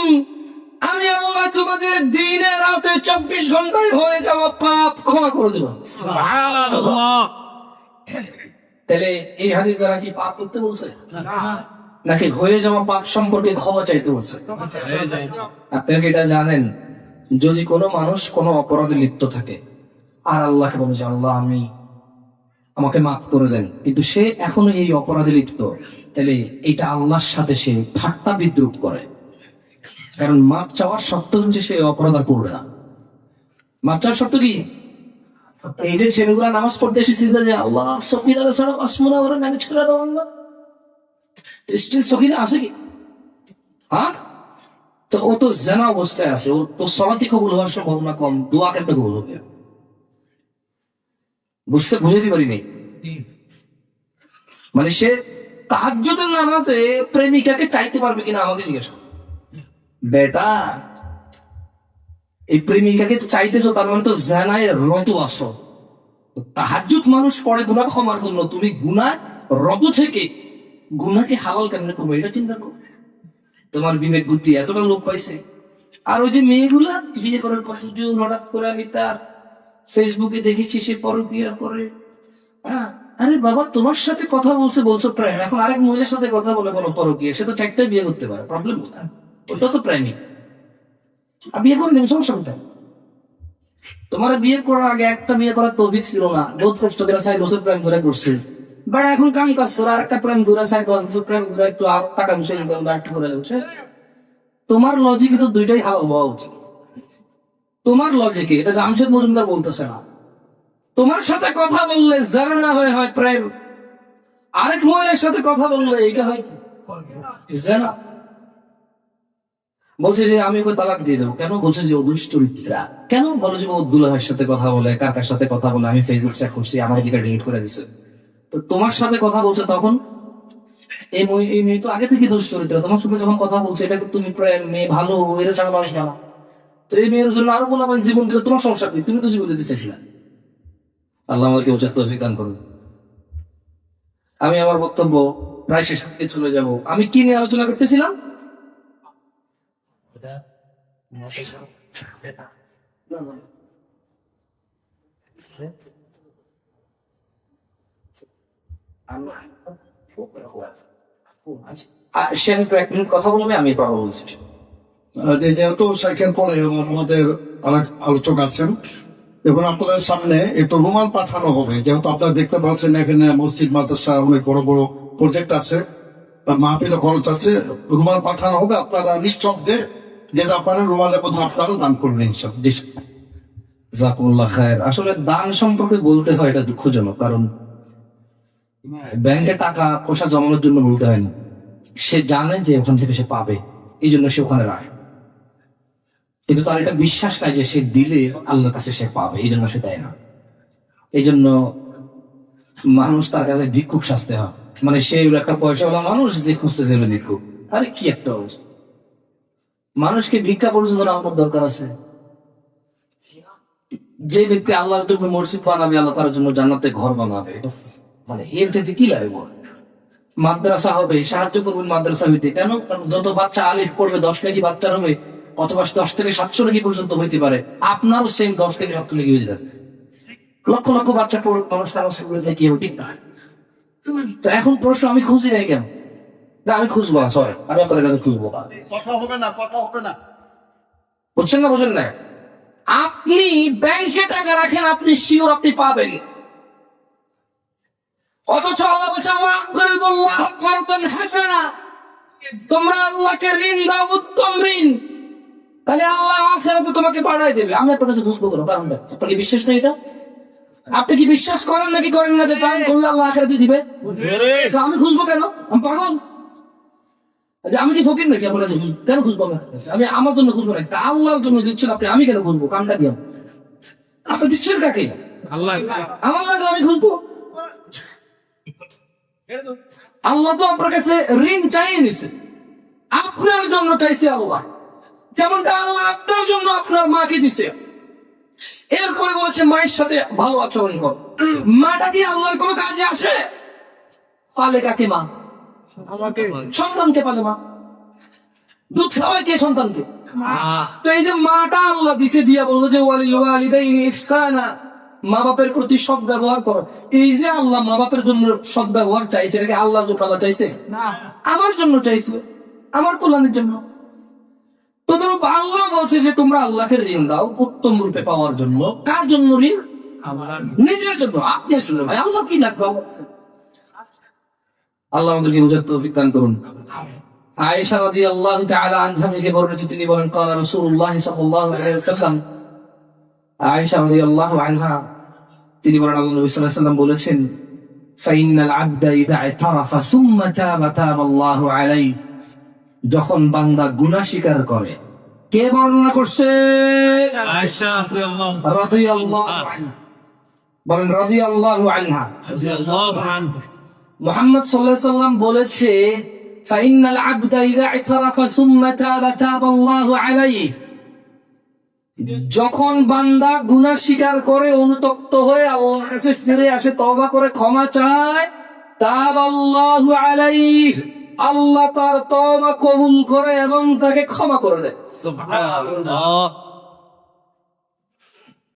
আমি আল্লাহ তোমাদের দিনে রাতে 24 ঘন্টায় হয়ে যাওয়া পাপ ক্ষমা করে দেব। সুবহানাল্লাহ। তাহলে এই হাদিস দ্বারা কি পাপ করতে বলছে নাকি হয়ে যাওয়া পাপ সম্পর্কে ক্ষমা চাইতে বলছে? আপনারা কি এটা জানেন, যদি কোনো মানুষ কোনো অপরাধে লিপ্ত থাকে আর আল্লাহকে বলে যে আল্লাহ আমাকে মাফ করে দেন, কিন্তু সে এখনো এই অপরাধে লিপ্ত, তাহলে এটা আল্লাহর সাথে সে ঠাট্টা বিদ্রুপ করে। কারণ মাপ চাওয়ার শর্ত হচ্ছে সে অপরাধ আর করবে না। মাপ চাওয়ার শর্ত কি? এই যে ছেলেগুলা নামাজ পড়তে এসেছিস যে আল্লাহ সকিনারা ছাড়া আসমুনা ওরা ম্যানেজ করে দাও আল্লাহ, স্টিল সকিনা আছে কি? হ্যাঁ, তো ও তো জানা অবস্থায় আছে, ও তো সলাতি কবুল হওয়ার সম্ভাবনা কম, দোয়া কেমন কবুল হবে? বুঝাইতে পারিনি। মানে সে তাহাজ্জুদের নামাজে প্রেমিকাকে চাইতে পারবে কিনা আমাকে জিজ্ঞাসা। বেটা, এই প্রেমিকাকে চাইতেছো, তার মানে তো জানায় রত আসো। তাহাজ্জুদ মানুষ পড়ে গুনাহ ক্ষমার জন্য, তুমি গুনাহ রত থেকে গুনাহকে হালাল কেমনে করবো এটা চিন্তা করো। তোমার বিবেক বুদ্ধি এতটা লোক পাইছে। আর ওই যে মেয়েগুলা বিয়ে করার পর হঠাৎ করে আমি তার ফেসবুকে দেখেছি সে পরকীয়া করে। আরে বাবা, তোমার সাথে কথা বলছো প্রেম, এখন আরেক মহিলার সাথে কথা বলে কোনো পরকীয়া, সে তো 4টায় বিয়ে করতে পারে, প্রবলেম কোথায়? ওটা তো প্রেমিক। বিয়ে করে নেবে, সমস্যা কোথায়? তোমার বিয়ে করার আগে একটা বিয়ে করার তৌফিক ছিল না, বহুত কষ্ট করে 4 বছর প্রেম করে করছে। বাট এখন কাম কাজ করে আরেকটা প্রেম করে 4 বছর প্রেম করে একটু আর টাকা পয়সা ইনকাম একটু করে যাচ্ছে। তোমার লজিকে তো দুইটাই হালাল হওয়া উচিত। তোমার লজিকে, এটা জামশেদ মজুমদার বলতেছে না। তোমার সাথে কথা বললে জানা না হয় প্রেম, আরেক মহিলার সাথে কথা বললে এটা হয় জানা। বলছে যে আমি ওকে তালাক দিয়ে দেবো, কেন? বলছে যে ও দুশ্চরিত্রা। কেন? বলে যে ও দুলাভাইয়ের সাথে কথা বলে, কার সাথে কথা বলে, আমি ফেসবুক চেক করছি, আমার দিকে ডিলিট করে দিছে। তো তোমার সাথে কথা বলছে তখন এই মেয়ে তো আগে থেকে দুশ্চরিত্র, তোমার সাথে যখন কথা বলছে এটা তুমি প্রেম, মেয়ে ভালো, এরা ছাড়া মানুষ না। তো এই মেয়ের জন্য আরো বলা জীবন দিলে তোমার সমস্যা কি? তুমি তো জীবন দিতে চাইছিলা। আল্লাহ আমাকে উচিত তৌফিক দান করুন। আমি আমার বক্তব্য প্রায় শেষের দিকে চলে যাব। আমি কি নিয়ে আলোচনা করতেছিলাম? সে একটু 1 মিনিট কথা বলবে, আমি পড়া বলছি। যেহেতু সাইকেল পরে আমাদের অনেক আলোচক আছেন, এখন আপনাদের সামনে একটু রুমাল পাঠানো হবে। যেহেতু আপনারা দেখতে পাচ্ছেন এখানে মসজিদ মাদ্রাসা অনেক বড় বড় প্রজেক্ট আছে, মাহফিলে খরচ আছে, রুমাল পাঠানো হবে। আপনারা নিঃশব্দে যেটা আপনারা রুমালের মধ্যে আপনারা দান করবেন ইনশাআল্লাহ। জাযাকুমুল্লাহ খায়ের। আসলে দান সম্পর্কে বলতে হয় এটা দুঃখজনক, কারণ ব্যাংকে টাকা পয়সা জমানোর জন্য বলতে হয় না, সে জানে যে ওখান থেকে সে পাবে, এই জন্য সে ওখানে রাখে। কিন্তু তার এটা বিশ্বাস নাই যে সে দিলে আল্লাহর কাছে সে পাবে, এই জন্য সে দেয় না। এই জন্য মানুষ তার কাছে ভিক্ষুক সাজতে হয়। মানে সে একটা পয়সাওয়ালা মানুষ যে খুঁজতে চাইবে ভিক্ষুক। আরে কি একটা অবস্থা! মানুষকে ভিক্ষা পর্যন্ত আমার দরকার আছে। যে ব্যক্তি আল্লাহর জন্য মসজিদ বানাবে, আল্লাহ তার জন্য জান্নাতে ঘর বানাবে, মানে এর চাইতে কি লাগবে? মাদ্রাসা হবে, সাহায্য করবেন মাদ্রাসা হইতে। কেন? কারণ যত বাচ্চা আলিফ পড়বে 10 নাকি বাচ্চার হবে, অথবা 10 থেকে 700 নাকি পর্যন্ত হইতে পারে। আপনারও সেম 10 থেকে 700 নাকি হয়ে যাবে। লক্ষ লক্ষ বাচ্চা পড়বে, মানুষ নামাজ পড়বে, কি হবে? ঠিক না। তো এখন প্রশ্ন আমি খুঁজি নাই কেন? না আমি খুঁজবো না, সরি, আমি আপনাদের কাছে খুঁজবো না। কথা হবে না, কথা হবে না। বুঝছেন না, বুঝেন না? আপনি ব্যাংকে টাকা রাখেন, আপনি শিওর আপনি পাবেন, অথচ আল্লাহ বলছে ওয়াকরিদুল্লাহ কারদান হাসানা, তোমরা আল্লাহকে ঋণ দাও, উত্তম ঋণ, তাহলে আল্লাহ আখিরাতে তোমাকে বাড়াই দেবে। আমি আপনার কাছে বুঝবো কেন? কারণটা আপনার কি বিশ্বাস নেই এটা? আপনি কি বিশ্বাস করেন নাকি করেন না যে দান করলে আল্লাহ আখিরাতে দিবে? তো আমি খুঁজবো কেন? আমি পাগল? যে আমি কি ফকির নাকি আপনার কাছে কেন খুঁজবো? আমি আমার জন্য খুঁজবো না, আল্লাহর জন্য দিচ্ছেন আপনি, আমি কেন খুঁজবো? কামটা কি আপনি দিচ্ছেন কাকে? আল্লাহ আমার লাগলে আমি খুঁজবো? আল্লাহ তো আপনার কাছে ঋণ চাইয়ে নিছে, আপনার জন্য চাইছে আল্লাহ, যেমনটা আল্লাহ আপনার জন্য আপনার মাকে দিছে। এরপরে বলেছে মায়ের সাথে ভালো আচরণ কর। মাটা কি আল্লাহর কোনো কাজে আসে? পালে কাকে? মা আমাকে সন্তানকে পালে মা। দুধ খাওয়ায় কে? সন্তানকে। তো এই যে মাটা আল্লাহ দিছে, দিয়া বললো যে ওয়ালিল ওয়ালিদাইনি ইহসানা, মা বাপের প্রতি সৎ ব্যবহার করো। এই যে আল্লাহ মা বাপের জন্য সৎ ব্যবহার চাইছে, এটাকে আল্লাহর জন্য আল্লাহ চাইছে? আমার জন্য চাইছে, আমার কল্যাণের জন্য। তো ধরো আল্লাহ বলছে যে তোমরা আল্লাহকে ঋণ দাও উত্তম রূপে পাওয়ার জন্য। কার জন্য ঋণ? নিজের জন্য, আপনার জন্য। ভাই আল্লাহ কি লাগবে? আল্লাহ আমাদেরকে বুঝার তৌফিক দান করুন। আয়েশা রাদিয়াল্লাহু তাআলা আনহা থেকে বর্ণিত, তিনি বলেন ক্বালা রাসূলুল্লাহ সাল্লাল্লাহু আলাইহি ওয়াসাল্লাম, আয়েশা রাদিয়াল্লাহু আনহা তিনি বলেন আল্লাহ নবী সাল্লাল্লাহু আলাইহি ওয়াসাল্লাম বলেছেন, ফাইনাল আবদা ইযা ইতারাফা সুম্মা তাবা তাবাল্লাহু আলাইহি, যখন বান্দা গুনাহ স্বীকার করে। কে বর্ণনা করছে? আয়েশা রাদিয়াল্লাহু আনহা। বলেন রাদিয়াল্লাহু আনহা। রাদিয়াল্লাহু আনহা। মুহাম্মদ সাল্লাল্লাহু আলাইহি ওয়াসাল্লাম বলেছে, ফাইনাল আবদা ইযা ইতারাফা সুম্মা তাবা তাবাল্লাহু আলাইহি, যখন বান্দা গুনাহ স্বীকার করে, অনুতপ্ত হয়ে আল্লাহর কাছে ফিরে আসে, তওবা করে ক্ষমা চায়, তাবাল্লাহু আলাইহি, আল্লাহ তার তওবা কবুল করে এবং তাকে ক্ষমা করে দেয়। সুবহানাল্লাহ।